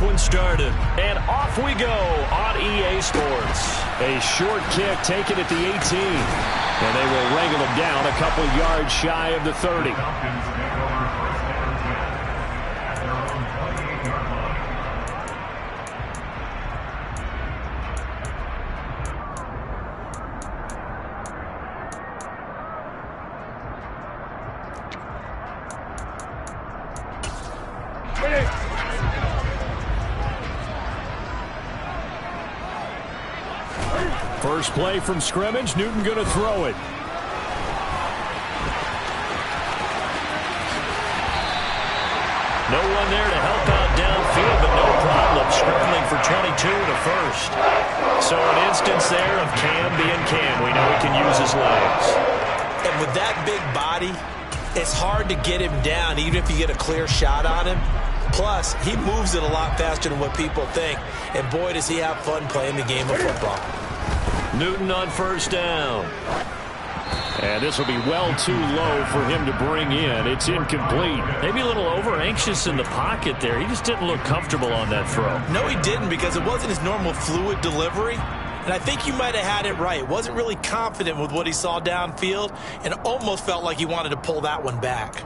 one started. And off we go on EA Sports. A short kick taken at the 18. And they will wrangle him down a couple yards shy of the 30. First play from scrimmage, Newton going to throw it. No one there to help out downfield, but no problem scrambling for 22 to first. So an instance there of Cam being Cam. We know he can use his legs. And with that big body, it's hard to get him down, even if you get a clear shot on him. Plus, he moves it a lot faster than what people think. And boy, does he have fun playing the game of football. Newton on first down. And this will be well too low for him to bring in. It's incomplete. Maybe a little over-anxious in the pocket there. He just didn't look comfortable on that throw. No, he didn't, because it wasn't his normal fluid delivery. And I think you might have had it right. Wasn't really confident with what he saw downfield and almost felt like he wanted to pull that one back.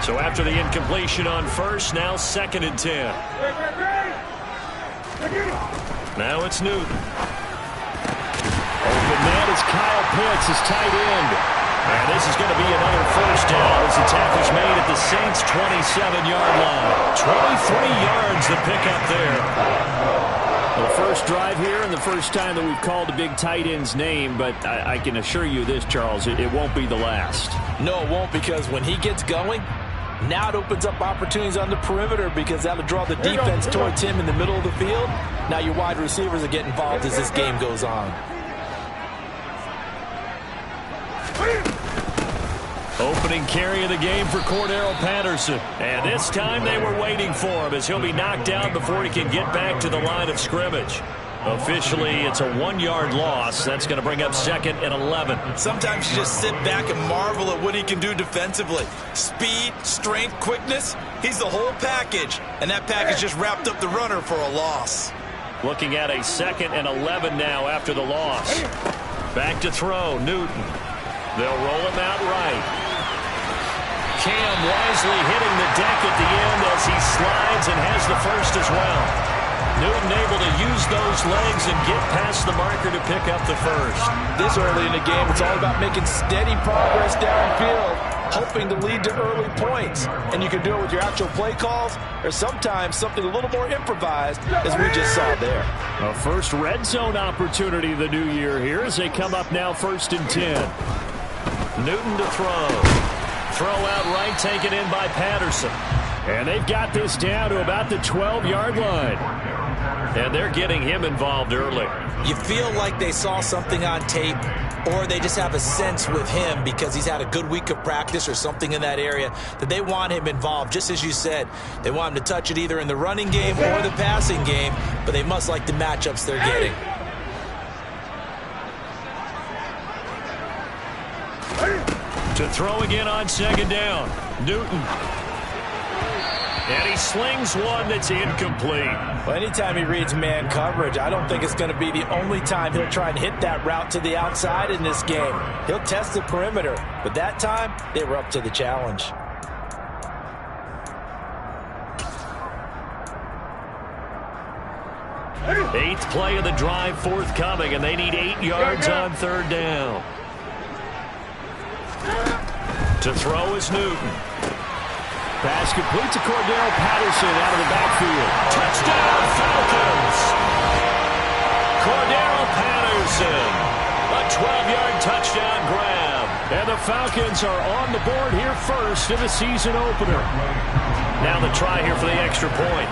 So after the incompletion on first, now 2nd and 10. Now it's Newton. Open man is Kyle Pitts, his tight end. And this is going to be another first down as the tackle's made at the Saints' 27-yard line. 23 yards to pick up there. Well, the first drive here and the first time that we've called a big tight end's name, but I can assure you this, Charles, it won't be the last. No, it won't, because when he gets going, now it opens up opportunities on the perimeter, because that'll draw the defense towards him in the middle of the field. Now your wide receivers are getting involved as this game goes on. Opening carry of the game for Cordero Patterson. And this time they were waiting for him, as he'll be knocked down before he can get back to the line of scrimmage. Officially, it's a 1-yard loss. That's going to bring up 2nd and 11. Sometimes you just sit back and marvel at what he can do defensively. Speed, strength, quickness. He's the whole package. And that package just wrapped up the runner for a loss. Looking at a 2nd and 11 now after the loss. Back to throw, Newton. They'll roll him out right. Cam wisely hitting the deck at the end as he slides and has the first as well. Newton able to use those legs and get past the marker to pick up the first. This early in the game, it's all about making steady progress downfield, hoping to lead to early points. And you can do it with your actual play calls, or sometimes something a little more improvised, as we just saw there. A first red zone opportunity the new year here as they come up now 1st and 10. Newton to throw. Throw out right, taken in by Patterson. And they've got this down to about the 12-yard line. And they're getting him involved early. You feel like they saw something on tape, or they just have a sense with him because he's had a good week of practice or something in that area that they want him involved. Just as you said, they want him to touch it either in the running game or the passing game, but they must like the matchups they're getting. To throw again on 2nd down. Newton. And he slings one that's incomplete. Well, anytime he reads man coverage, I don't think it's going to be the only time he'll try and hit that route to the outside in this game. He'll test the perimeter, but that time they were up to the challenge. Eighth play of the drive forthcoming, and they need 8 yards on 3rd down. To throw is Newton. Pass complete to Cordero Patterson out of the backfield. Touchdown, Falcons! Cordero Patterson. A 12-yard touchdown grab. And the Falcons are on the board here first in the season opener. Now the try here for the extra point.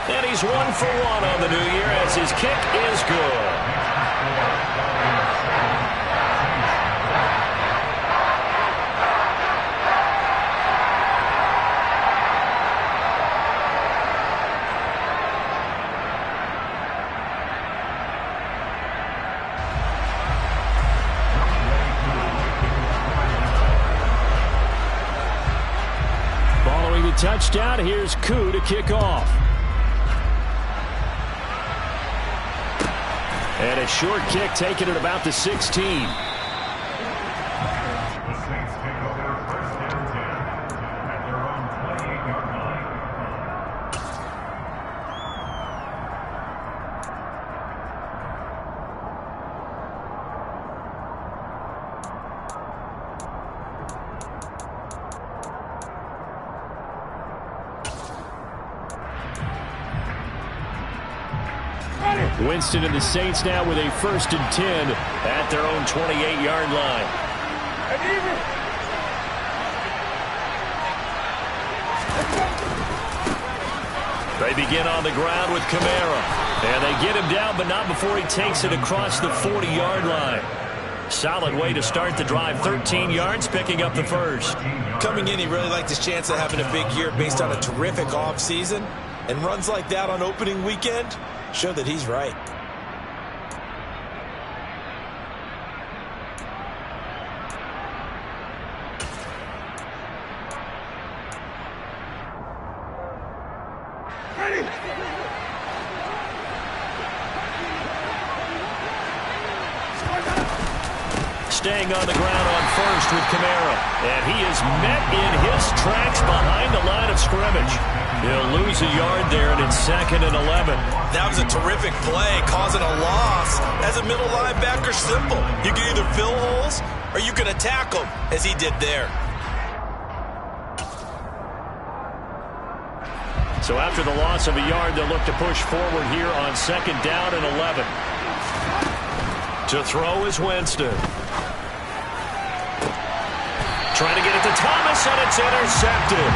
And he's 1 for 1 on the new year as his kick is good. the touchdown. Here's Koo to kick off. And a short kick taken at about the 16. Winston and the Saints now with a 1st and 10 at their own 28-yard line. They begin on the ground with Kamara. And they get him down, but not before he takes it across the 40-yard line. Solid way to start the drive. 13 yards, picking up the first. Coming in, he really liked his chance of having a big year based on a terrific offseason. And runs like that on opening weekend show that he's right. Staying on the ground on first with Kamara. And he is met in his tracks behind the line of scrimmage. He'll lose a yard there, and it's 2nd and 11. That was a terrific play, causing a loss. As a middle linebacker, simple. You can either fill holes or you can attack them, as he did there. So after the loss of a yard, they'll look to push forward here on 2nd down and 11. To throw is Winston. Trying to get it to Thomas, and it's intercepted.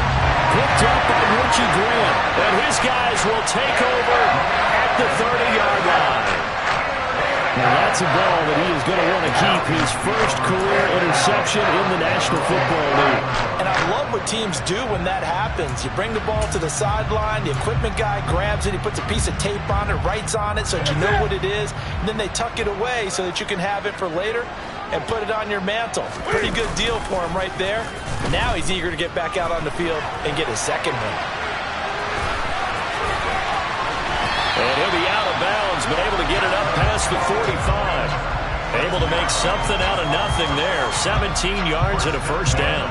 Picked up by Richie Grant. And his guys will take over at the 30-yard line. Now that's a ball that he is going to want to keep, his first career interception in the National Football League. And I love what teams do when that happens. You bring the ball to the sideline, the equipment guy grabs it, he puts a piece of tape on it, writes on it so that you know what it is, and then they tuck it away so that you can have it for later and put it on your mantle. Pretty good deal for him right there. Now he's eager to get back out on the field and get his second one. And he'll be out of bounds, but able to get it up past the 45. Able to make something out of nothing there. 17 yards and a first down.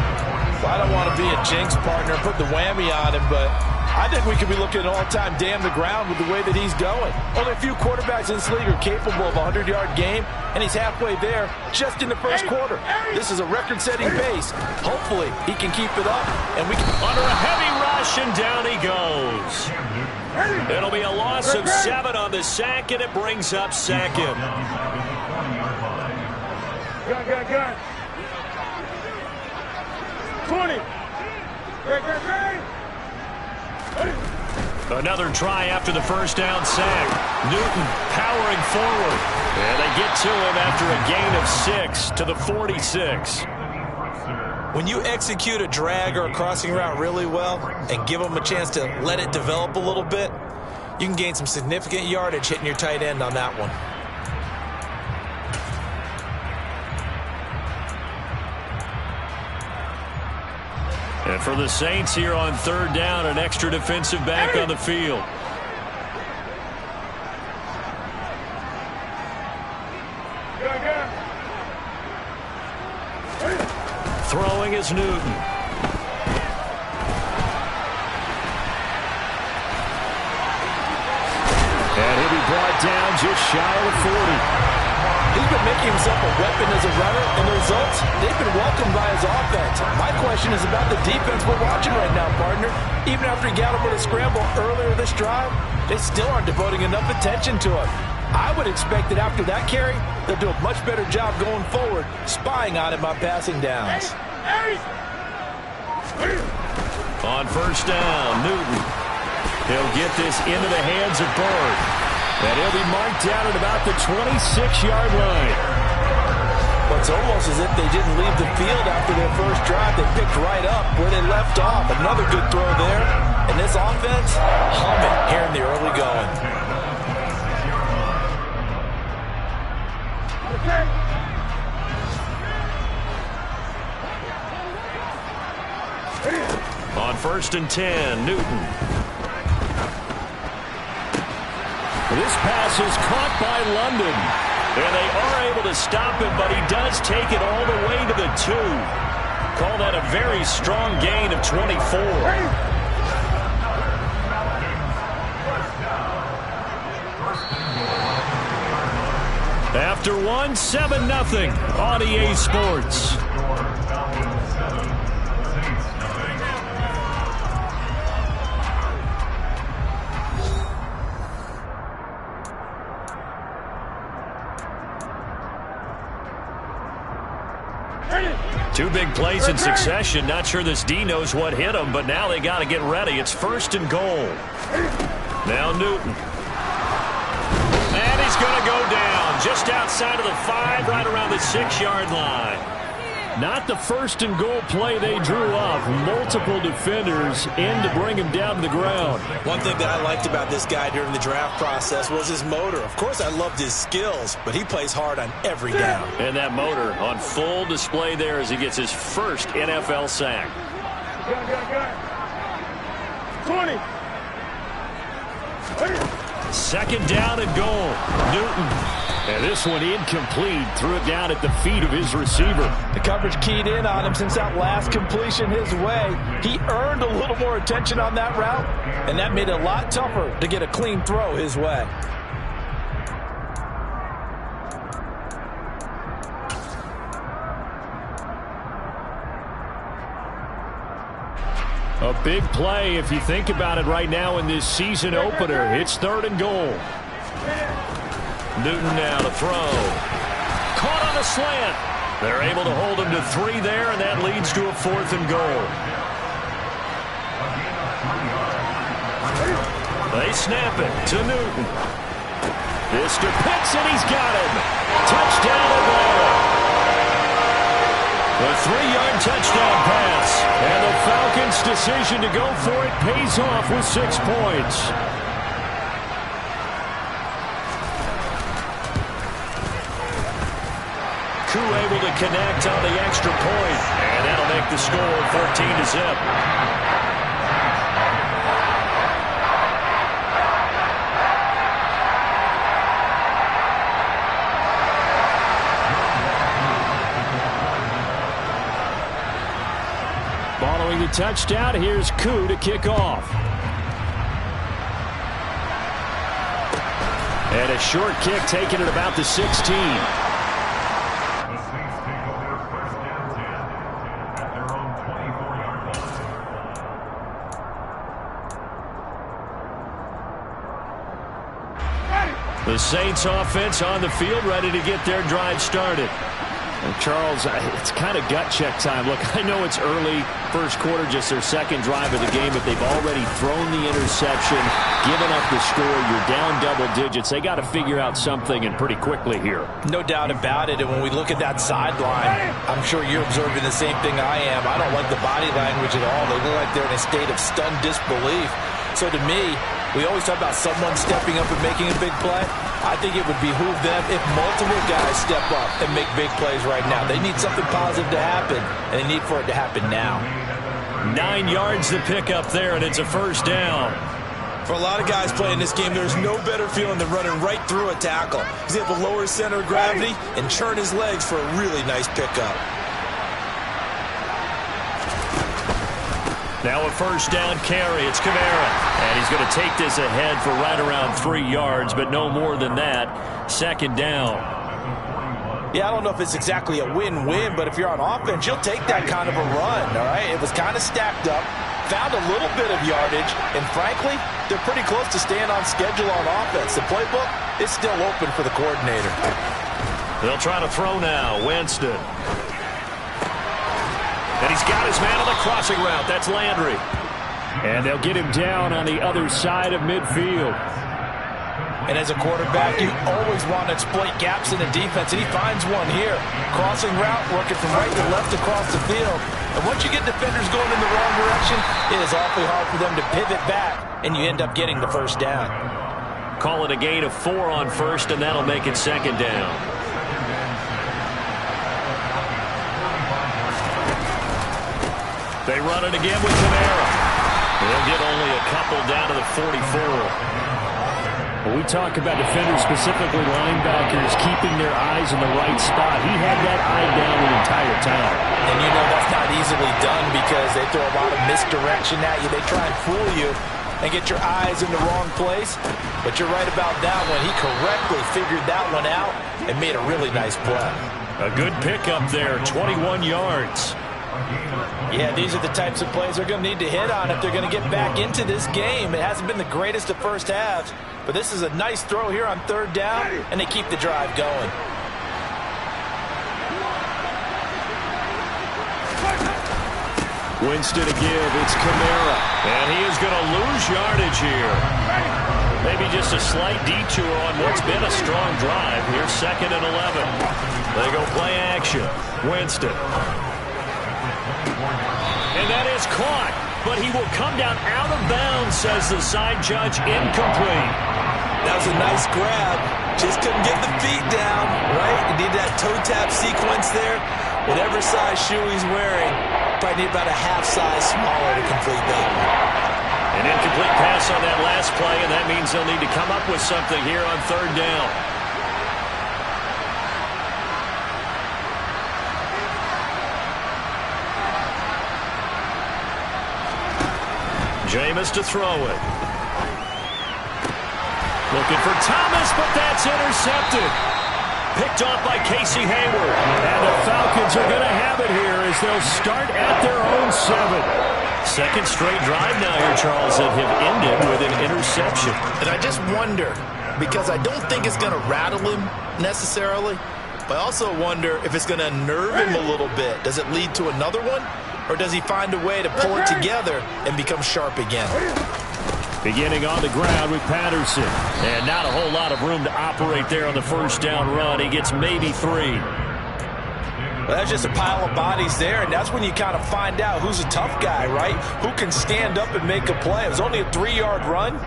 Well, I don't want to be a jinx partner, put the whammy on him, but I think we could be looking at an all-time damn the ground with the way that he's going. Only a few quarterbacks in this league are capable of a 100-yard game, and he's halfway there just in the first quarter. This is a record-setting pace. Hopefully, he can keep it up, and we can... Under a heavy rush, and down he goes. It'll be a loss of 7 on the sack, and it brings up 2nd. Gun. 20. Another try after the first down sack. Newton powering forward. And they get to him after a gain of 6 to the 46. When you execute a drag or a crossing route really well and give them a chance to let it develop a little bit, you can gain some significant yardage hitting your tight end on that one. And for the Saints here on 3rd down, an extra defensive back on the field. Throwing is Newton. And he'll be brought down just shy of the 40. He's been making himself a weapon as a runner, and the results, they've been welcomed by his offense. My question is about the defense we're watching right now, partner. Even after he got him with a scramble earlier this drive, they still aren't devoting enough attention to him. I would expect that after that carry, they'll do a much better job going forward, spying on him on passing downs. On first down, Newton. He'll get this into the hands of Bird. And he'll be marked down at about the 26-yard line. Well, it's almost as if they didn't leave the field after their first drive. They picked right up where they left off. Another good throw there. And this offense, humming here in the early going. On 1st and 10. Newton. This pass is caught by London. And they are able to stop him, but he does take it all the way to the 2. Call that a very strong gain of 24. After one, 7-0 on EA Sports. Two big plays in succession. Not sure this D knows what hit him, but now they got to get ready. It's 1st and goal. Now Newton. And he's going to go down just outside of the 5, right around the 6-yard line. Not the 1st and goal play they drew up. Multiple defenders in to bring him down to the ground. One thing that I liked about this guy during the draft process was his motor. Of course, I loved his skills, but he plays hard on every down. And that motor on full display there as he gets his first NFL sack. Got. 20. 2nd down and goal. Newton. And this one incomplete. Threw it down at the feet of his receiver. The coverage keyed in on him since that last completion his way. He earned a little more attention on that route, and that made it a lot tougher to get a clean throw his way. A big play if you think about it right now in this season opener. It's 3rd and goal. Newton now to throw. Caught on a slant. They're able to hold him to 3 there, and that leads to a 4th and goal. They snap it to Newton. This to Pitts, and he's got him. Touchdown Atlanta. A 3-yard touchdown pass. And the Falcons' decision to go for it pays off with 6 points. Koo able to connect on the extra point, and that'll make the score 14-0. Following the touchdown, here's Koo to kick off. And a short kick taken at about the 16. The Saints offense on the field, ready to get their drive started. And Charles, it's kind of gut check time. Look, I know it's early, first quarter, just their 2nd drive of the game, but they've already thrown the interception, given up the score. You're down double digits. They got to figure out something, and pretty quickly here. No doubt about it. And when we look at that sideline, I'm sure you're observing the same thing I am. I don't like the body language at all. They look like they're in a state of stunned disbelief. So to me, we always talk about someone stepping up and making a big play. I think it would behoove them if multiple guys step up and make big plays right now. They need something positive to happen, and they need for it to happen now. 9 yards to pick up there, and it's a 1st down. For a lot of guys playing this game, there's no better feeling than running right through a tackle. He's able to lower his center of gravity and churn his legs for a really nice pickup. Now a 1st down carry. It's Kamara. And he's going to take this ahead for right around 3 yards, but no more than that. 2nd down. Yeah, I don't know if it's exactly a win-win, but if you're on offense, you'll take that kind of a run, all right? It was kind of stacked up, found a little bit of yardage, and frankly, they're pretty close to staying on schedule on offense. The playbook is still open for the coordinator. They'll try to throw now. Winston. And he's got his man on the crossing route. That's Landry. And they'll get him down on the other side of midfield. And as a quarterback, you always want to exploit gaps in the defense, and he finds one here. Crossing route, working from right to left across the field. And once you get defenders going in the wrong direction, it is awfully hard for them to pivot back, and you end up getting the 1st down. Call it a gain of 4 on 1st, and that'll make it 2nd down. They run it again with Kamara. They'll get only a couple down to the 44. When we talk about defenders, specifically linebackers, keeping their eyes in the right spot, he had that eye down the entire time. And you know that's not easily done because they throw a lot of misdirection at you. They try and fool you and get your eyes in the wrong place. But you're right about that one. He correctly figured that one out and made a really nice play. A good pickup there, 21 yards. Yeah, these are the types of plays they're going to need to hit on if they're going to get back into this game. It hasn't been the greatest of first halves, but this is a nice throw here on third down, and they keep the drive going. Winston to give. It's Kamara. And he is going to lose yardage here. Maybe just a slight detour on what's been a strong drive. Here's 2nd and 11. They go play action. Winston. And that is caught, but he will come down out of bounds, says the side judge. Incomplete. That was a nice grab. Just couldn't get the feet down, right? You need that toe tap sequence there. Whatever size shoe he's wearing, probably need about a half size smaller to complete that one. An incomplete pass on that last play, and that means they'll need to come up with something here on third down. Jameis to throw it. Looking for Thomas, but that's intercepted. Picked off by Casey Hayward. And the Falcons are going to have it here as they'll start at their own 7. Second straight drive now here, Charles, that have ended with an interception. And I just wonder, because I don't think it's going to rattle him necessarily, but I also wonder if it's going to unnerve him a little bit. Does it lead to another one? Or does he find a way to pull it together and become sharp again? Beginning on the ground with Patterson. And not a whole lot of room to operate there on the first down run. He gets maybe 3. Well, that's just a pile of bodies there, and that's when you kind of find out who's a tough guy, right? Who can stand up and make a play. It was only a 3-yard run,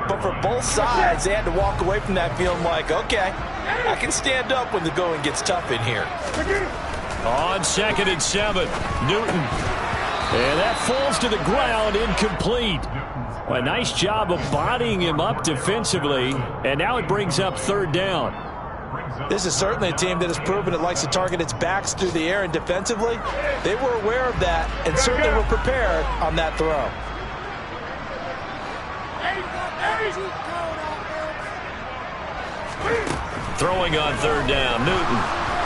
but for both sides, they had to walk away from that feeling like, okay, I can stand up when the going gets tough in here. On 2nd and 7, Newton. And that falls to the ground, incomplete. Well, a nice job of bodying him up defensively, and now it brings up third down. This is certainly a team that has proven it likes to target its backs through the air, and defensively, they were aware of that and certainly were prepared on that throw. Throwing on third down, Newton.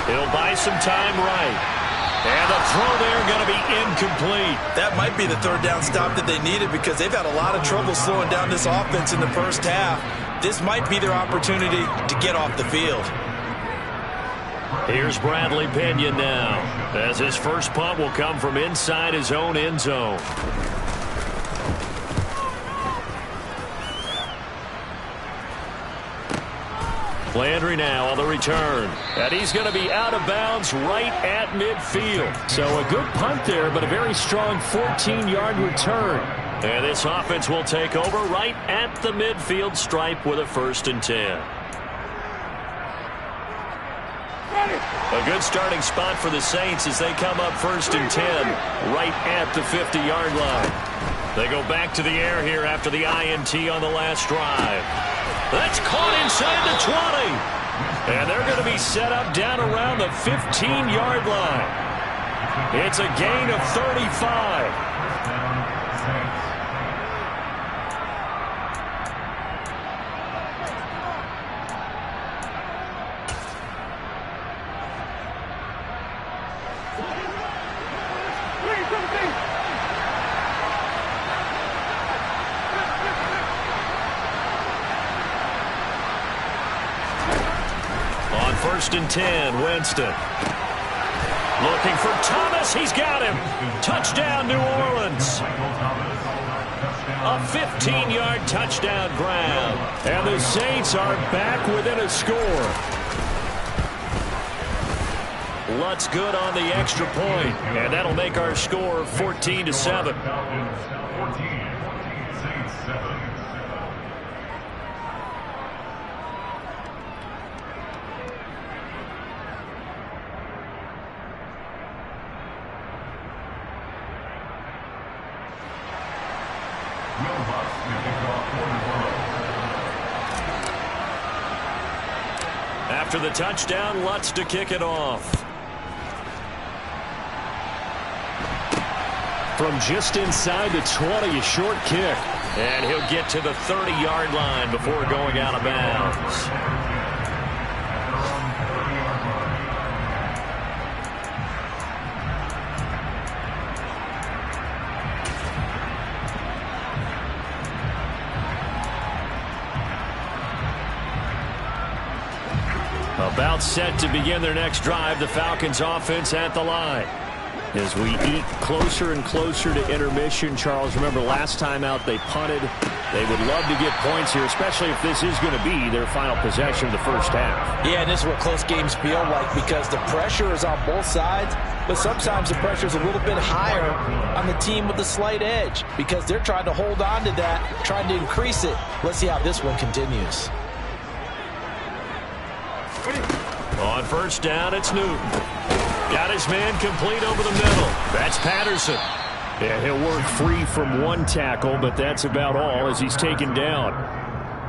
He'll buy some time right. And the throw there going to be incomplete. That might be the third down stop that they needed because they've had a lot of trouble slowing down this offense in the first half. This might be their opportunity to get off the field. Here's Bradley Pinion now, as his first punt will come from inside his own end zone. Landry now on the return. And he's going to be out of bounds right at midfield. So a good punt there, but a very strong 14-yard return. And this offense will take over right at the midfield stripe with a 1st and 10. A good starting spot for the Saints as they come up 1st and 10 right at the 50-yard line. They go back to the air here after the INT on the last drive. That's caught inside the 20. And they're going to be set up down around the 15-yard line. It's a gain of 35. On 1st and 10, Winston. Looking for Thomas. He's got him. Touchdown, New Orleans. A 15-yard touchdown grab. And the Saints are back within a score. Lutz good on the extra point. And that'll make our score 14-7. After the touchdown, Lutz to kick it off. From just inside the 20, a short kick. And he'll get to the 30-yard line before going out of bounds. About set to begin their next drive, the Falcons offense at the line. As we eat closer and closer to intermission, Charles, remember last time out they punted. They would love to get points here, especially if this is going to be their final possession of the first half. Yeah, and this is what close games feel like because the pressure is on both sides, but sometimes the pressure is a little bit higher on the team with the slight edge because they're trying to hold on to that, trying to increase it. Let's see how this one continues. On first down, it's Newton. Got his man complete over the middle. That's Patterson. Yeah, he'll work free from one tackle, but that's about all as he's taken down.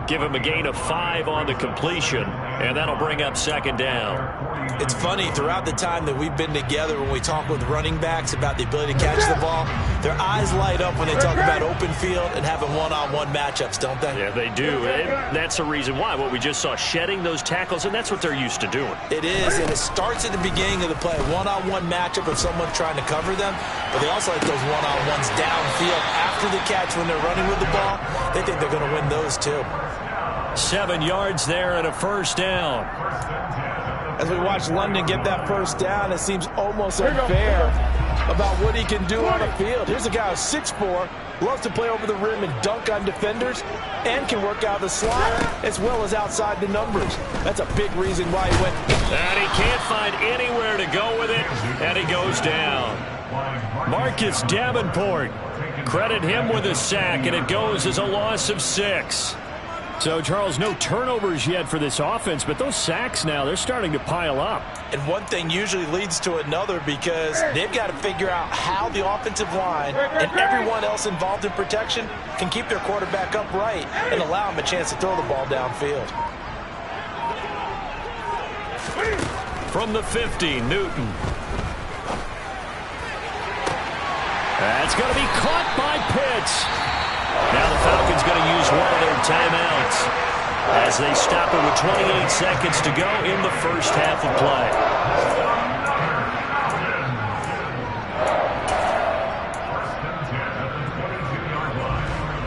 Give him a gain of 5 on the completion, and that'll bring up second down. It's funny, throughout the time that we've been together when we talk with running backs about the ability to catch the ball, their eyes light up when they talk about open field and having one-on-one matchups, don't they? Yeah, they do. And that's the reason why. What we just saw, shedding those tackles, and that's what they're used to doing. It is, and it starts at the beginning of the play. One-on-one matchup of someone trying to cover them, but they also like those one-on-ones downfield after the catch when they're running with the ball. They think they're going to win those too. 7 yards there and a first down. As we watch London get that first down, it seems almost unfair about what he can do on the field. Here's a guy who's 6'4", loves to play over the rim and dunk on defenders, and can work out the slot as well as outside the numbers. That's a big reason why he went. And he can't find anywhere to go with it, and he goes down. Marcus Davenport, credit him with a sack, and it goes as a loss of 6. So, Charles, no turnovers yet for this offense, but those sacks now, they're starting to pile up. And one thing usually leads to another because they've got to figure out how the offensive line and everyone else involved in protection can keep their quarterback upright and allow him a chance to throw the ball downfield. From the 50, Newton. That's going to be caught by Pitts. Now the Falcons going to use one of their timeouts as they stop it with 28 seconds to go in the first half of play.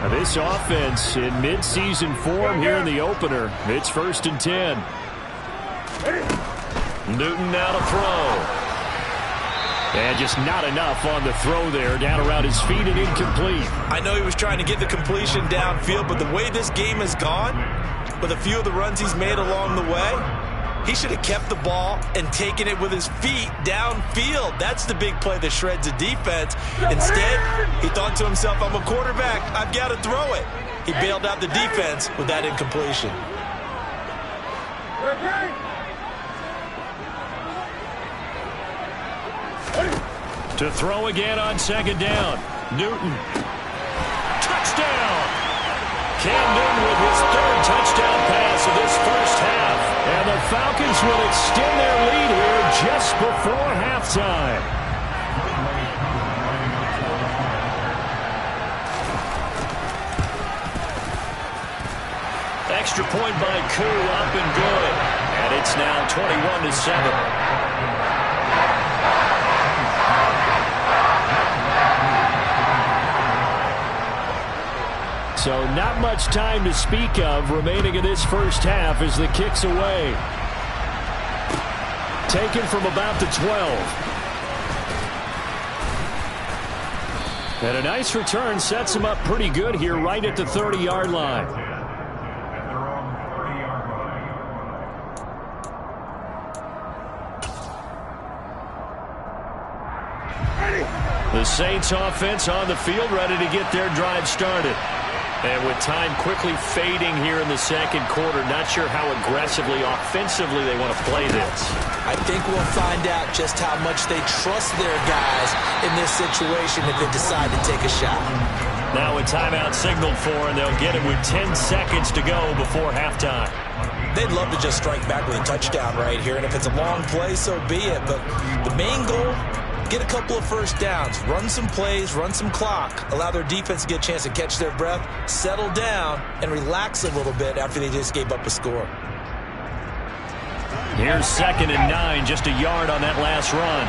Now this offense in midseason form here in the opener. It's 1st and 10. Newton now to throw. And just not enough on the throw there. Down around his feet and incomplete. I know he was trying to get the completion downfield, but the way this game has gone, with a few of the runs he's made along the way, he should have kept the ball and taken it with his feet downfield. That's the big play that shreds the defense. Instead, he thought to himself, I'm a quarterback. I've got to throw it. He bailed out the defense with that incompletion. To throw again on second down. Newton. Touchdown! Cam Newton with his 3rd touchdown pass of this first half. And the Falcons will extend their lead here just before halftime. Extra point by Koo, up and good. And it's now 21-7. So not much time to speak of remaining in this first half as the kick's away. Taken from about the 12. And a nice return sets him up pretty good here right at the 30-yard line. The Saints offense on the field ready to get their drive started. And with time quickly fading here in the second quarter, not sure how aggressively, offensively they want to play this. I think we'll find out just how much they trust their guys in this situation if they decide to take a shot. Now a timeout signaled for, and they'll get it with 10 seconds to go before halftime. They'd love to just strike back with a touchdown right here, and if it's a long play, so be it. But the main goal, get a couple of first downs, run some plays, run some clock, allow their defense to get a chance to catch their breath, settle down, and relax a little bit after they just gave up a score. Here's 2nd and 9, just a yard on that last run.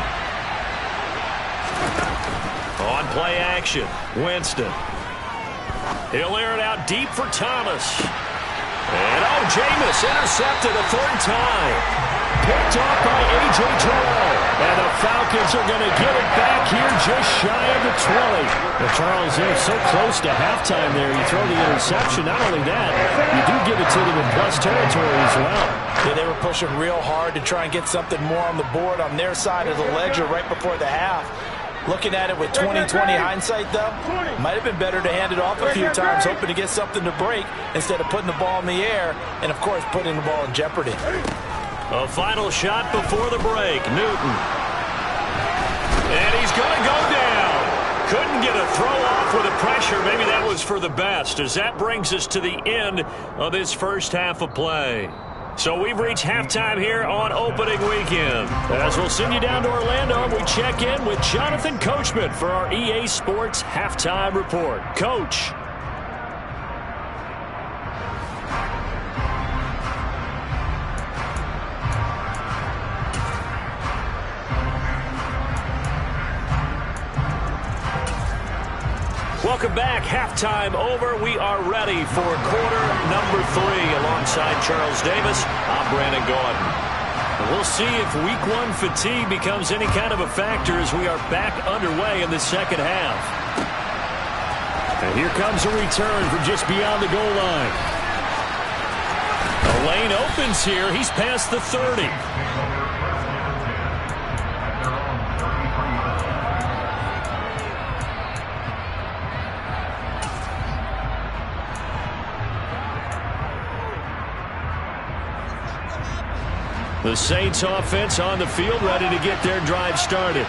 On play action, Winston. He'll air it out deep for Thomas. And Jameis intercepted a 3rd time. Picked off by A.J. Terrell. And the Falcons are going to get it back here just shy of the 20. Well, Charles, they're so close to halftime there. You throw the interception. Not only that, you do give it to them in plus territory as well. Yeah, they were pushing real hard to try and get something more on the board on their side of the ledger right before the half. Looking at it with 20/20 hindsight, though, might have been better to hand it off a few times, hoping to get something to break instead of putting the ball in the air and, of course, putting the ball in jeopardy. A final shot before the break. Newton. And he's going to go down. Couldn't get a throw off with the pressure. Maybe that was for the best, as that brings us to the end of this first half of play. So we've reached halftime here on opening weekend. As we'll send you down to Orlando, we check in with Jonathan Coachman for our EA Sports Halftime Report. Coach. Welcome back. Halftime over. We are ready for quarter number 3 alongside Charles Davis. I'm Brandon Gaudin. We'll see if week 1 fatigue becomes any kind of a factor as we are back underway in the second half. And here comes a return from just beyond the goal line. The lane opens here. He's past the 30. The Saints offense on the field, ready to get their drive started.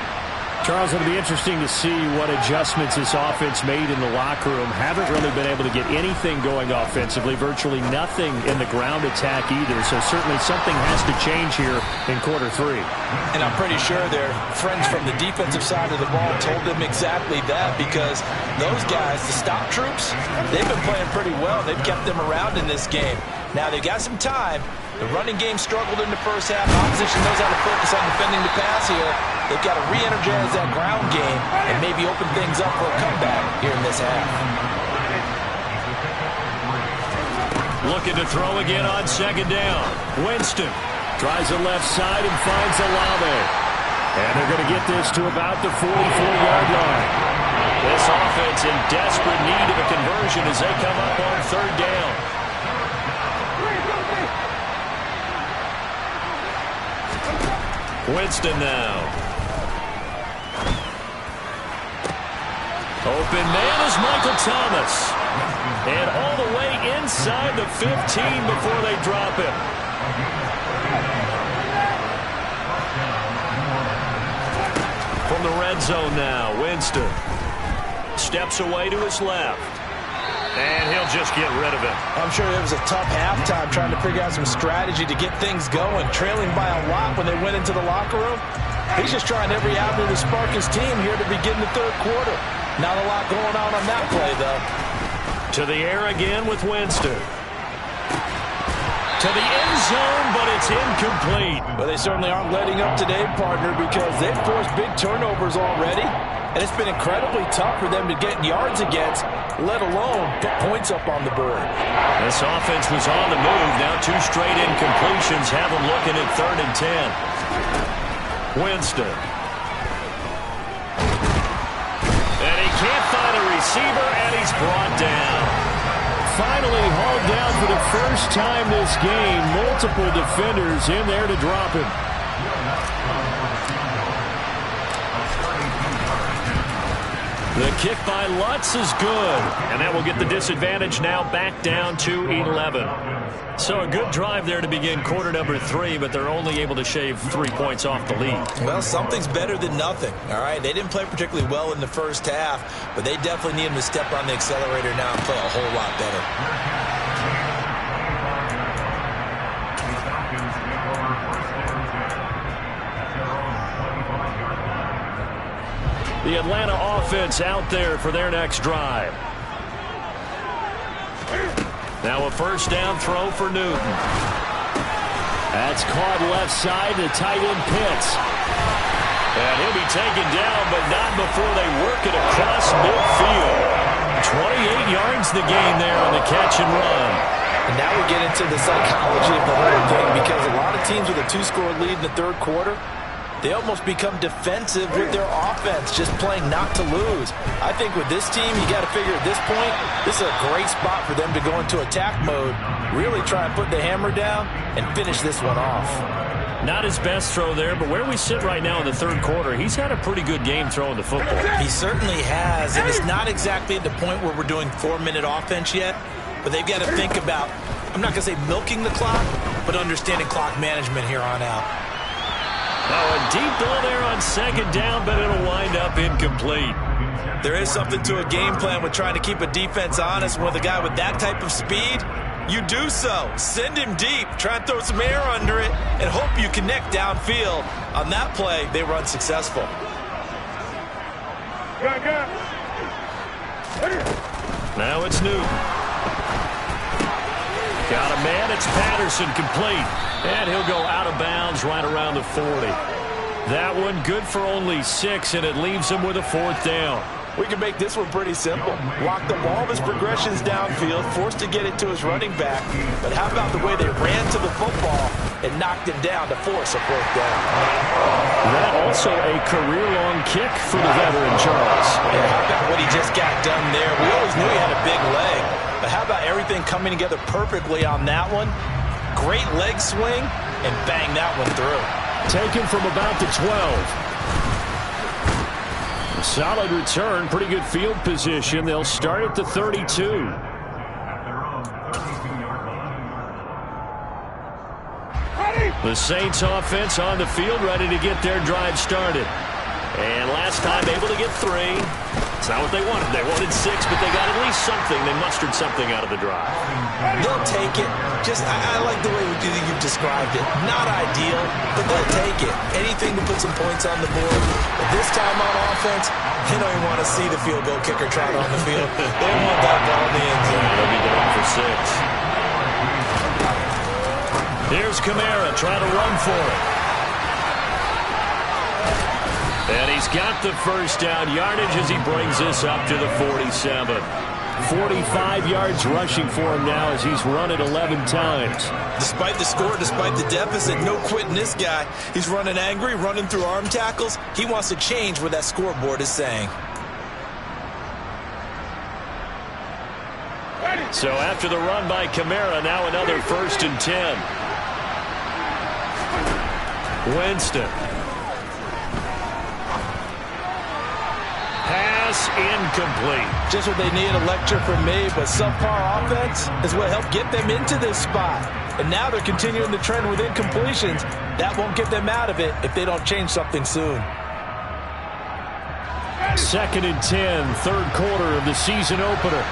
Charles, it'll be interesting to see what adjustments this offense made in the locker room. Haven't really been able to get anything going offensively, virtually nothing in the ground attack either. So certainly something has to change here in quarter 3. And I'm pretty sure their friends from the defensive side of the ball told them exactly that, because those guys, the stop troops, they've been playing pretty well. They've kept them around in this game. Now they've got some time. The running game struggled in the first half. Opposition knows how to focus on defending the pass here. They've got to re-energize that ground game and maybe open things up for a comeback here in this half. Looking to throw again on 2nd down. Winston tries the left side and finds Olave. And they're going to get this to about the 44-yard line. This offense in desperate need of a conversion as they come up on 3rd down. Winston now. Open man is Michael Thomas. And all the way inside the 15 before they drop him. From the red zone now, Winston steps away to his left. And he'll just get rid of it. I'm sure it was a tough halftime trying to figure out some strategy to get things going. Trailing by a lot when they went into the locker room. He's just trying every avenue to spark his team here to begin the 3rd quarter. Not a lot going on that play, though. To the air again with Winston. To the end zone, but it's incomplete. Well, they certainly aren't letting up today, partner, because they've forced big turnovers already. And it's been incredibly tough for them to get yards against, let alone put points up on the board. This offense was on the move. Now 2 straight incompletions have them looking at 3rd and 10. Winston. And he can't find a receiver, and he's brought down. Finally hauled down for the first time this game. Multiple defenders in there to drop him. The kick by Lutz is good. And that will get the disadvantage now back down to 11. So a good drive there to begin quarter number 3, but they're only able to shave 3 points off the lead. Well, something's better than nothing, all right? They didn't play particularly well in the first half, but they definitely need them to step on the accelerator now and play a whole lot better. The Atlanta offense out there for their next drive. Now a first down throw for Newton. That's caught left side to tight end Pitts. And he'll be taken down, but not before they work it across midfield. 28 yards the gain there on the catch and run. And now we get into the psychology of the whole thing, because a lot of teams with a 2-score lead in the third quarter, they almost become defensive with their offense, just playing not to lose. I think with this team, you got to figure at this point, this is a great spot for them to go into attack mode, really try and put the hammer down and finish this one off. Not his best throw there, but where we sit right now in the third quarter, he's had a pretty good game throwing the football. He certainly has, and it's not exactly at the point where we're doing 4-minute offense yet, but they've got to think about, I'm not going to say milking the clock, but understanding clock management here on out. Oh, a deep ball there on second down, but it'll wind up incomplete. There is something to a game plan with trying to keep a defense honest. With a guy with that type of speed, you do so. Send him deep. Try and throw some air under it and hope you connect downfield. On that play, they were unsuccessful. Now it's Newton. Got a man. It's Patterson, complete. And he'll go out of bounds right around the 40. That one good for only 6, and it leaves him with a 4th down. We can make this one pretty simple. Block the ball of his progressions downfield, forced to get it to his running back. But how about the way they ran to the football and knocked him down to force a 4th down? That also a career-long kick for the veteran, Charles. Yeah, how about what he just got done there? We always knew he had a big leg. But how about everything coming together perfectly on that one? Great leg swing, and bang that one through. Taken from about the 12. Solid return, pretty good field position. They'll start at the 32. The Saints offense on the field, ready to get their drive started. And last time able to get 3. It's not what they wanted. They wanted 6, but they got at least something. They mustered something out of the drive. They'll take it. I like the way you've described it. Not ideal, but they'll take it. Anything to put some points on the board. But this time on offense, they don't even want to see the field goal kicker trot on the field. They want that ball in the end zone. They'll be down for 6. Here's Kamara trying to run for it. And he's got the first down yardage as he brings this up to the 47. 45 yards rushing for him now as he's run it 11 times. Despite the score, despite the deficit, no quitting this guy. He's running angry, running through arm tackles. He wants to change what that scoreboard is saying. So after the run by Kamara, now another 1st and 10. Winston. Pass incomplete. Just what they need, a lecture from me, but subpar offense is what helped get them into this spot. And now they're continuing the trend with incompletions. That won't get them out of it if they don't change something soon. 2nd and 10, third quarter of the season opener.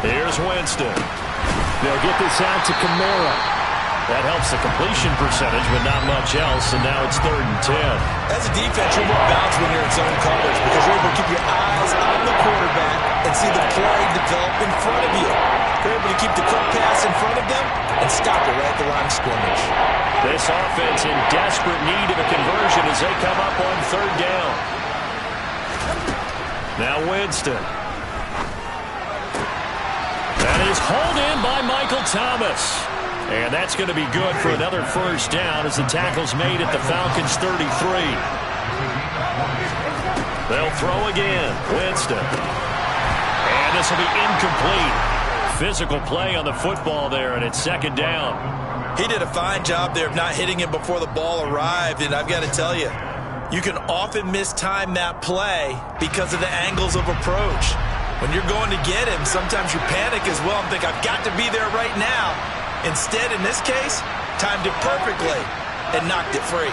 Here's Winston. They'll get this out to Kamara. That helps the completion percentage, but not much else, and now it's 3rd and 10. As a defense, you're more balanced when you're in zone coverage because you're able to keep your eyes on the quarterback and see the play develop in front of you. You're able to keep the quick pass in front of them and stop it right at the line of scrimmage. This offense in desperate need of a conversion as they come up on 3rd down. Now Winston. That is hauled in by Michael Thomas. And that's going to be good for another first down as the tackle's made at the Falcons' 33. They'll throw again. Winston. And this will be incomplete. Physical play on the football there, and it's 2nd down. He did a fine job there of not hitting him before the ball arrived, and I've got to tell you, you can often mistime that play because of the angles of approach. When you're going to get him, sometimes you panic as well and think, I've got to be there right now. Instead, in this case, timed it perfectly and knocked it free.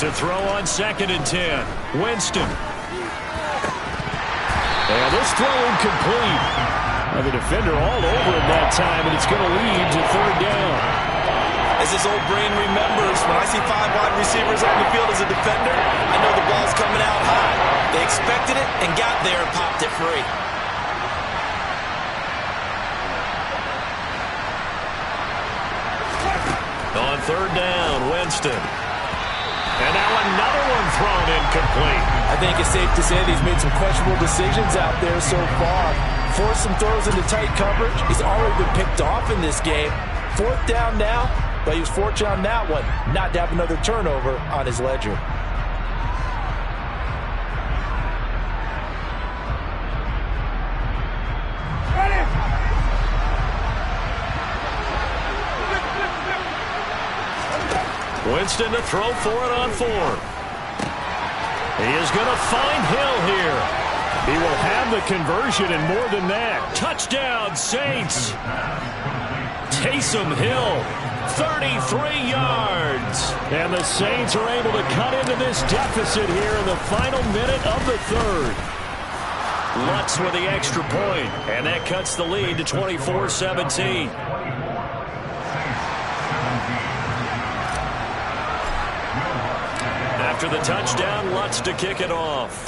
To throw on 2nd and 10. Winston. And this throw incomplete. Now the defender all over him that time, and it's going to lead to 3rd down. As his old brain remembers, when I see 5 wide receivers on the field as a defender, I know the ball's coming out high. They expected it and got there and popped it free. On 3rd down, Winston. And now another one thrown incomplete. I think it's safe to say that he's made some questionable decisions out there so far. Forced some throws into tight coverage. He's already been picked off in this game. 4th down now, but he was fortunate on that one not to have another turnover on his ledger. Winston to throw for it on 4th. He is going to find Hill here. He will have the conversion and more than that. Touchdown, Saints. Taysom Hill, 33 yards. And the Saints are able to cut into this deficit here in the final minute of the 3rd. Lutz with the extra point, and that cuts the lead to 24-17. After the touchdown, Lutz to kick it off.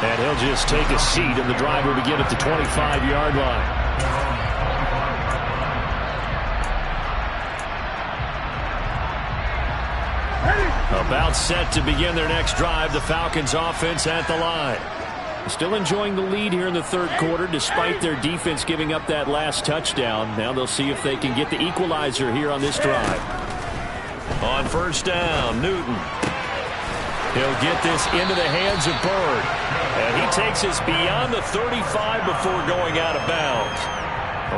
And he'll just take a seat, and the drive will begin at the 25-yard line. About set to begin their next drive, the Falcons offense at the line. Still enjoying the lead here in the 3rd quarter despite their defense giving up that last touchdown. Now they'll see if they can get the equalizer here on this drive. On 1st down, Newton. He'll get this into the hands of Bird. And he takes us beyond the 35 before going out of bounds.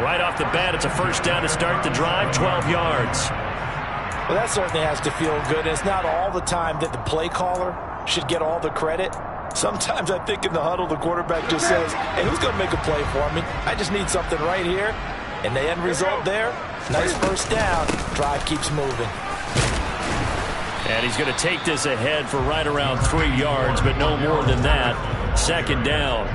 Right off the bat, it's a 1st down to start the drive, 12 yards. Well, that certainly has to feel good. It's not all the time that the play caller should get all the credit. Sometimes I think in the huddle, the quarterback just says, hey, who's going to make a play for me? I just need something right here. And the end result there, nice 1st down. Drive keeps moving. And he's going to take this ahead for right around 3 yards, but no more than that. 2nd down.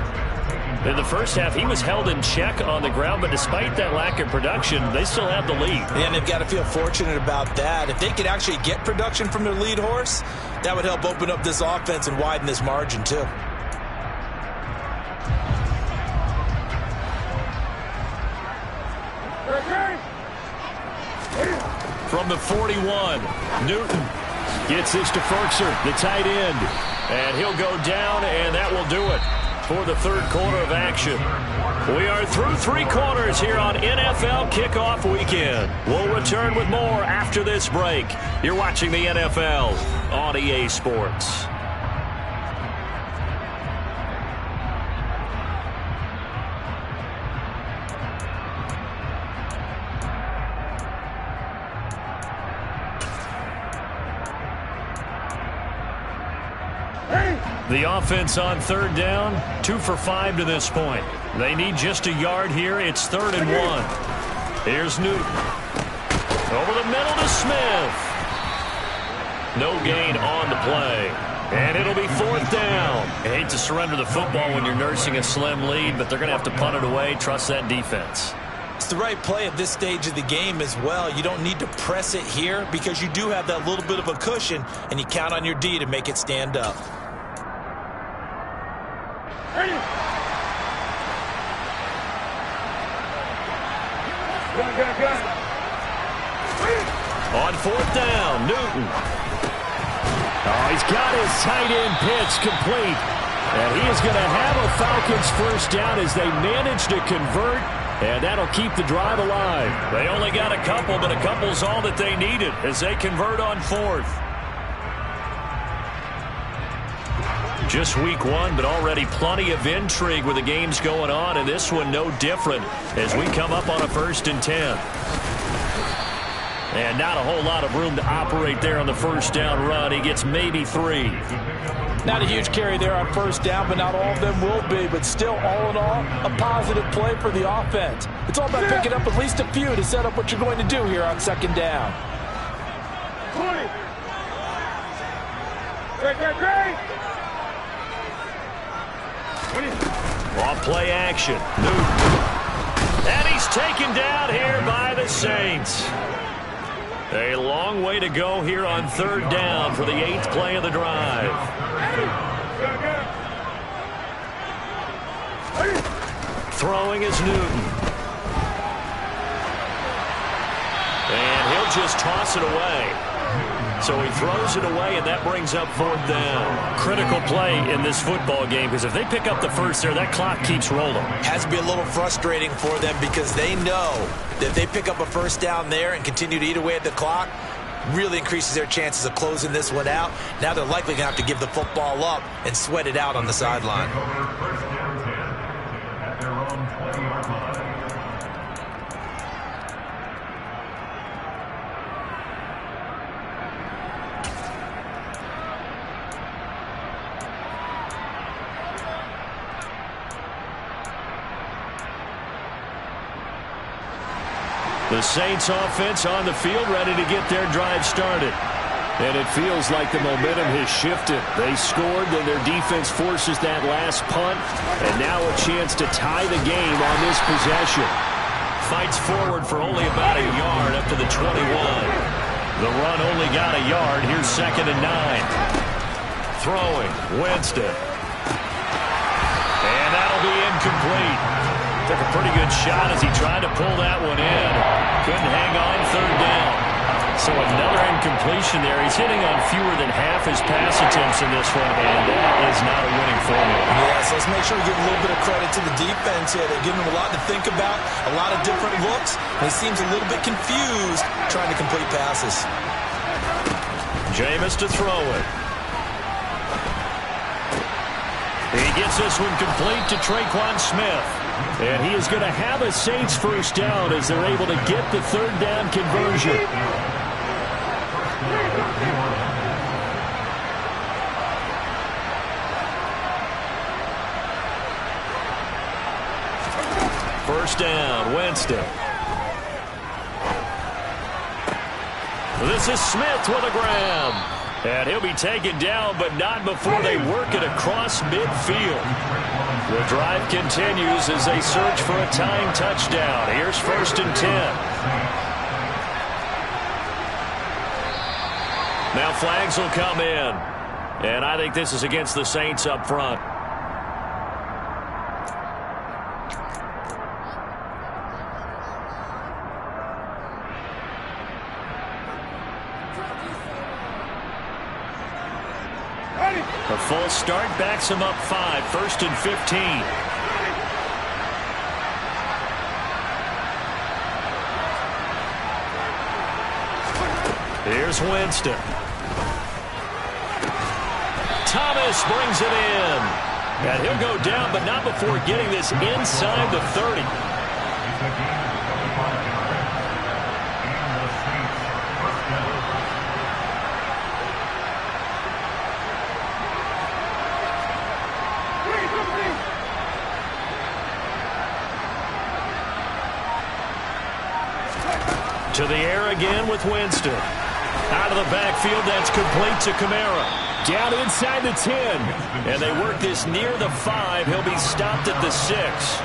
In the first half, he was held in check on the ground, but despite that lack of production, they still have the lead. And they've got to feel fortunate about that. If they could actually get production from their lead horse, that would help open up this offense and widen this margin, too. From the 41, Newton gets this to Ferkser, the tight end. And he'll go down, and that will do it for the 3rd quarter of action. We are through 3 quarters here on NFL Kickoff Weekend. We'll return with more after this break. You're watching the NFL on EA Sports. The offense on 3rd down, 2 for 5 to this point. They need just a yard here. It's 3rd and 1. Here's Newton. Over the middle to Smith. No gain on the play. And it'll be 4th down. I hate to surrender the football when you're nursing a slim lead, but they're going to have to punt it away. Trust that defense. It's the right play at this stage of the game as well. You don't need to press it here because you do have that little bit of a cushion, and you count on your D to make it stand up. On 4th down, Newton. Oh, he's got his tight end pitch complete. And he is going to have a Falcons 1st down as they manage to convert. And that'll keep the drive alive. They only got a couple, but a couple's all that they needed as they convert on 4th. Just week 1, but already plenty of intrigue with the games going on, and this one no different as we come up on a 1st and 10. And not a whole lot of room to operate there on the first down run. He gets maybe 3. Not a huge carry there on first down, but not all of them will be. But still, all in all, a positive play for the offense. It's all about picking up at least a few to set up what you're going to do here on second down. 20. Great. Off play action. Newton. And he's taken down here by the Saints. A long way to go here on third down for the 8th play of the drive. Throwing is Newton. And he'll just toss it away. So he throws it away, and that brings up 4th down. Critical play in this football game, because if they pick up the first there, that clock keeps rolling. Has to be a little frustrating for them because they know that if they pick up a first down there and continue to eat away at the clock, really increases their chances of closing this one out. Now they're likely going to have to give the football up and sweat it out on the sideline. The Saints offense on the field, ready to get their drive started. And it feels like the momentum has shifted. They scored, then their defense forces that last punt, and now a chance to tie the game on this possession. Fights forward for only about a yard up to the 21. The run only got a yard. Here's 2nd and 9. Throwing, Winston. And that'll be incomplete. Took a pretty good shot as he tried to pull that one in. Couldn't hang on 3rd down. So another incompletion there. He's hitting on fewer than half his pass attempts in this one, and that is not a winning formula. Yeah, so let's make sure we give a little bit of credit to the defense here. They're giving him a lot to think about, a lot of different looks, and he seems a little bit confused trying to complete passes. Jameis to throw it. He gets this one complete to Traquan Smith. And he is going to have a Saints first down as they're able to get the 3rd down conversion. First down, Winston. This is Smith with a grab. And he'll be taken down, but not before they work it across midfield. The drive continues as they search for a tying touchdown. Here's 1st and 10. Now flags will come in. And I think this is against the Saints up front. A full start backs him up 5. 1st and 15. Here's Winston. Thomas brings it in. And he'll go down, but not before getting this inside the 30. To the air again with Winston. Out of the backfield, that's complete to Kamara. Down inside the 10. And they work this near the 5. He'll be stopped at the 6.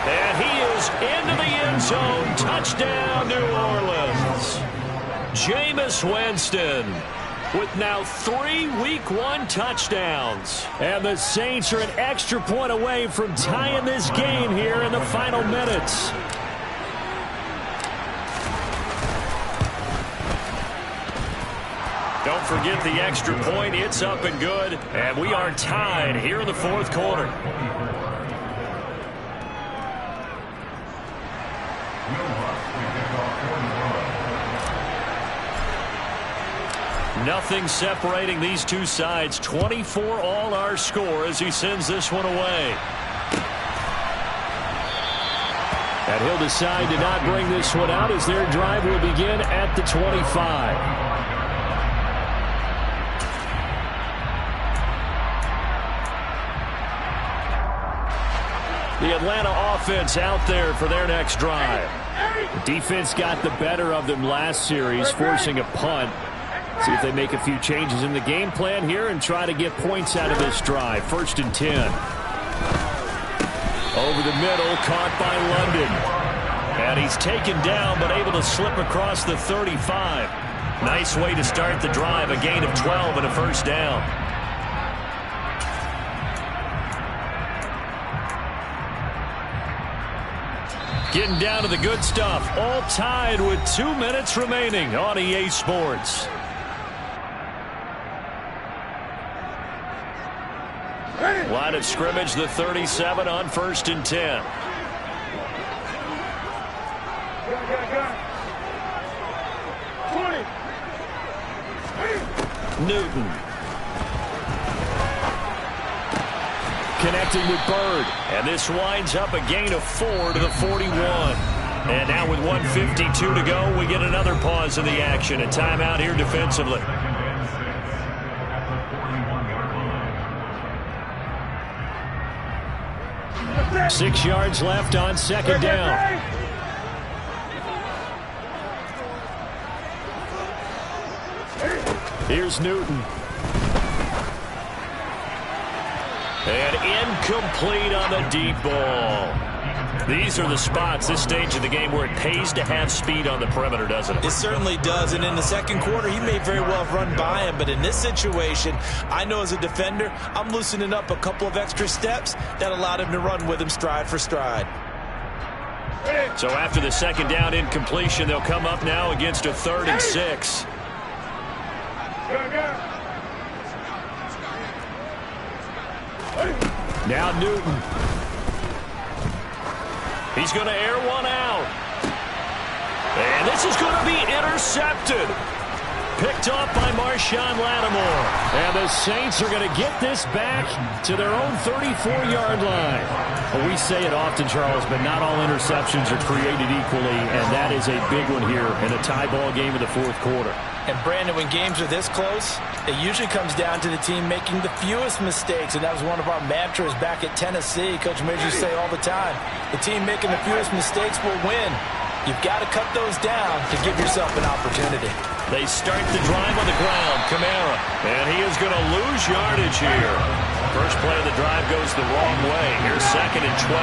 And he is into the end zone. Touchdown, New Orleans. Jameis Winston with now 3 Week 1 touchdowns. And the Saints are an extra point away from tying this game here in the final minutes. Don't forget the extra point. It's up and good. And we are tied here in the 4th quarter. Nothing separating these two sides. 24 all our score as he sends this one away. And he'll decide to not bring this one out as their drive will begin at the 25. The Atlanta offense out there for their next drive. The defense got the better of them last series, forcing a punt. See if they make a few changes in the game plan here and try to get points out of this drive. 1st and 10. Over the middle, caught by London. And he's taken down, but able to slip across the 35. Nice way to start the drive. A gain of 12 and a first down. Getting down to the good stuff. All tied with 2 minutes remaining on EA Sports. Line of scrimmage, the 37 on 1st and 10. Newton. Connecting with Bird. And this winds up a gain of 4 to the 41. And now with 1:52 to go, we get another pause in the action. A timeout here defensively. Six yards left on 2nd down. Here's Newton. And incomplete on the deep ball. These are the spots, this stage of the game, where it pays to have speed on the perimeter, doesn't it? It certainly does. And in the second quarter, he may very well have run by him. But in this situation, I know as a defender, I'm loosening up a couple of extra steps that allowed him to run with him stride for stride. So after the 2nd down incompletion, they'll come up now against a 3rd and 6. Now Newton. He's going to air one out. And this is going to be intercepted. Picked off by Marshawn Lattimore. And the Saints are going to get this back to their own 34-yard line. Well, we say it often, Charles, but not all interceptions are created equally, and that is a big one here in a tie ball game in the 4th quarter. And, Brandon, when games are this close, it usually comes down to the team making the fewest mistakes, and that was one of our mantras back at Tennessee. Coach Major say all the time, the team making the fewest mistakes will win. You've got to cut those down to give yourself an opportunity. They start the drive on the ground. Kamara. And he is going to lose yardage here. First play of the drive goes the wrong way. Here's 2nd and 12.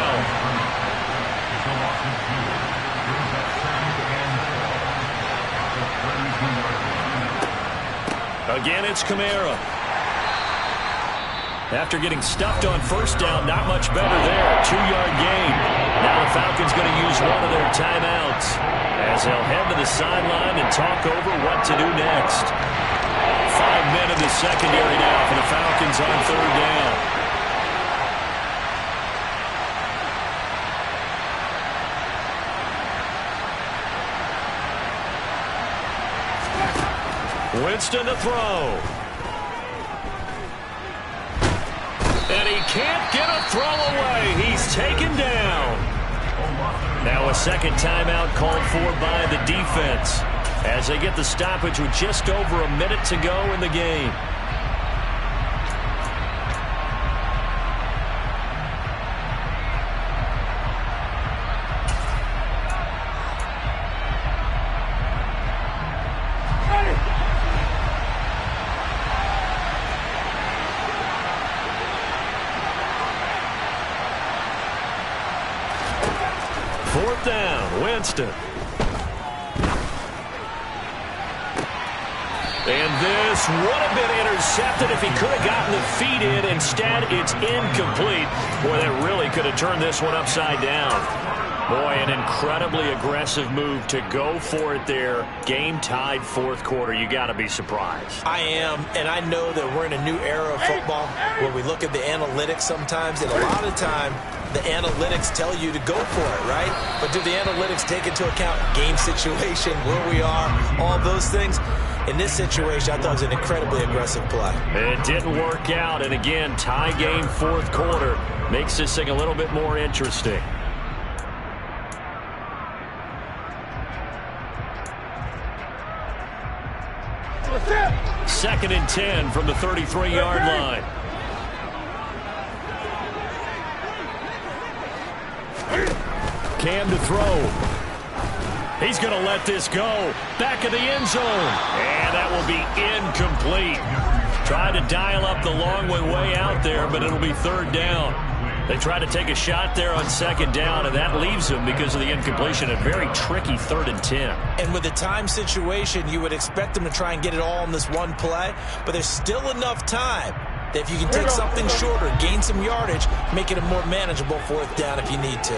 Again, it's Kamara. After getting stuffed on 1st down, not much better there. 2-yard gain. Now the Falcons going to use one of their timeouts as they'll head to the sideline and talk over what to do next. 5 men in the secondary now for the Falcons on 3rd down. Winston to throw. And he can't get a throw away. He's taken down. Now a 2nd timeout called for by the defense as they get the stoppage with just over a minute to go in the game. Winston. And this would have been intercepted if he could have gotten the feet in. Instead, it's incomplete. Boy, that really could have turned this one upside down. Boy, an incredibly aggressive move to go for it there. Game tied 4th quarter. You got to be surprised. I am, and I know that we're in a new era of football where we look at the analytics sometimes, and a lot of time the analytics tell you to go for it, right? But do the analytics take into account game situation, where we are, all those things? In this situation, I thought it was an incredibly aggressive play. It didn't work out, and again, tie game, fourth quarter. Makes this thing a little bit more interesting. Second and 10 from the 33-yard line. Cam to throw. He's going to let this go. Back of the end zone. And that will be incomplete. Tried to dial up the long way out there, but it'll be third down. They try to take a shot there on second down, and that leaves them because of the incompletion. A very tricky 3rd and 10. And with the time situation, you would expect them to try and get it all in this one play, but there's still enough time that if you can take something shorter, gain some yardage, make it a more manageable 4th down if you need to.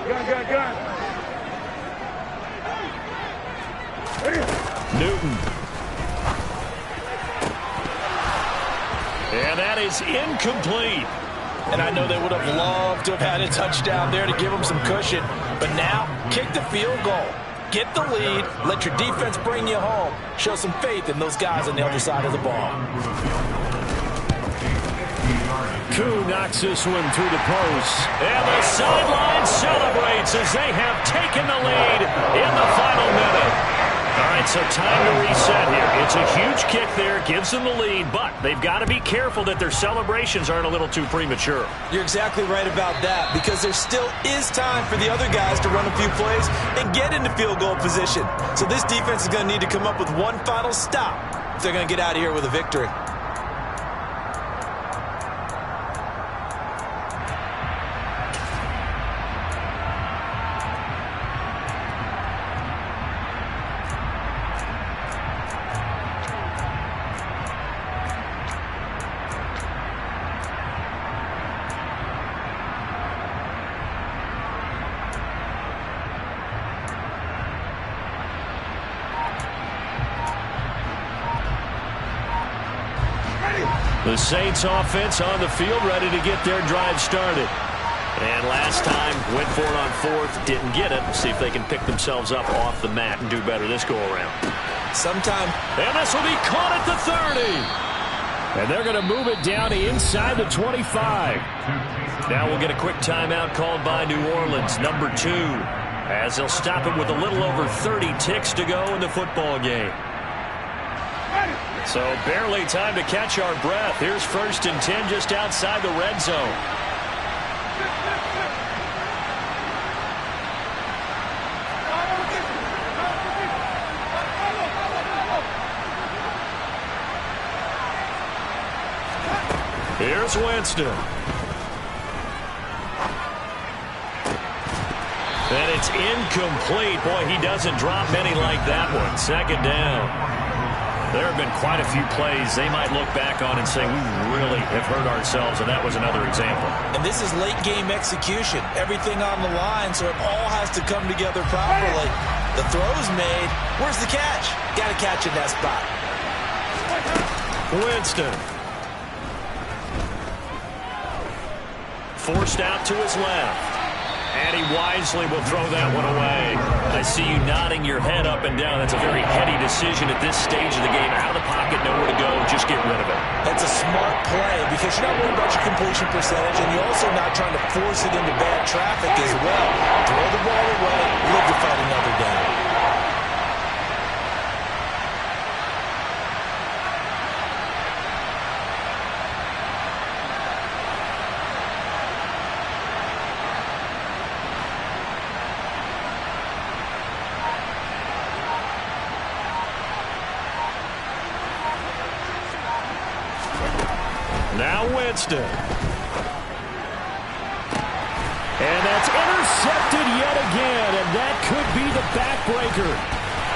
Gun. Newton. And that is incomplete. And I know they would have loved to have had a touchdown there to give them some cushion. But now, kick the field goal. Get the lead. Let your defense bring you home. Show some faith in those guys on the other side of the ball. Koo knocks this one through the post. And the sideline celebrates as they have taken the lead in the final minute. All right, so time to reset here. It's a huge kick there, gives them the lead, but they've got to be careful that their celebrations aren't a little too premature. You're exactly right about that, because there still is time for the other guys to run a few plays and get into field goal position. So this defense is going to need to come up with one final stop if they're going to get out of here with a victory. The Saints offense on the field, ready to get their drive started. And last time, went for it on 4th, didn't get it. See if they can pick themselves up off the mat and do better this go-around. Sometime. And this will be caught at the 30. And they're going to move it down to inside the 25. Now we'll get a quick timeout called by New Orleans, number 2, as they'll stop it with a little over 30 ticks to go in the football game. So barely time to catch our breath. Here's 1st and 10 just outside the red zone. Here's Winston. And it's incomplete. Boy, he doesn't drop many like that one. Second down. There have been quite a few plays they might look back on and say, we really have hurt ourselves, and that was another example. And this is late-game execution. Everything on the line, so it all has to come together properly. The throw's made. Where's the catch? Got to catch in that spot. Winston. Forced out to his left. And he wisely will throw that one away. I see you nodding your head up and down. That's a very heady decision at this stage of the game. Out of the pocket, nowhere to go. Just get rid of it. That's a smart play because you're not worried about your completion percentage, and you're also not trying to force it into bad traffic as well. Throw the ball away, live to fight another down. Now Winston. And that's intercepted yet again, and that could be the backbreaker.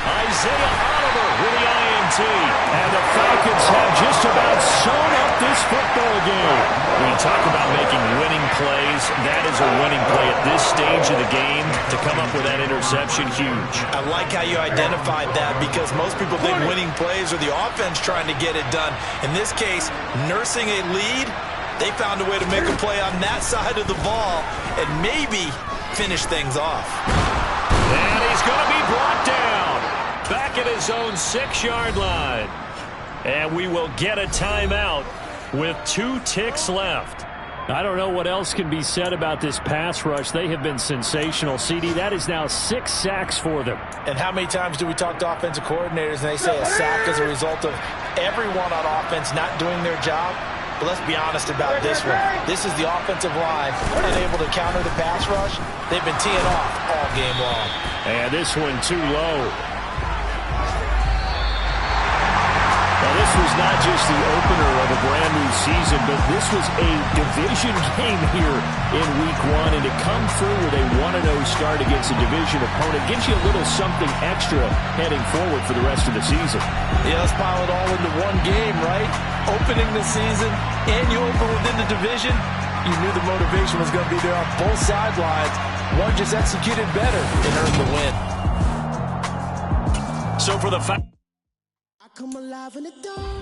Isaiah Oliver with the INT. And the Falcons have just about sewn up this football game. When you talk about making winning plays, that is a winning play at this stage of the game. To come up with that interception, huge. I like how you identified that because most people think winning plays are the offense trying to get it done. In this case, nursing a lead, They found a way to make a play on that side of the ball and maybe finish things off. And he's going to be brought down back at his own 6-yard line. And we will get a timeout with 2 ticks left. I don't know what else can be said about this pass rush. They have been sensational, CD. That is now 6 sacks for them. And how many times do we talk to offensive coordinators and they say a sack is a result of everyone on offense not doing their job? But let's be honest about this one. This is the offensive line unable to counter the pass rush. They've been teeing off all game long. And this one too low. Now, this was not just the opener of a brand new season, but this was a division game here in week 1. And to come through with a 1-0 start against a division opponent gives you a little something extra heading forward for the rest of the season. Yeah, let's pile it all into one game, right? Opening the season, and you open within the division. You knew the motivation was going to be there on both sidelines. One just executed better and earned the win. So for the come alive in the dawn.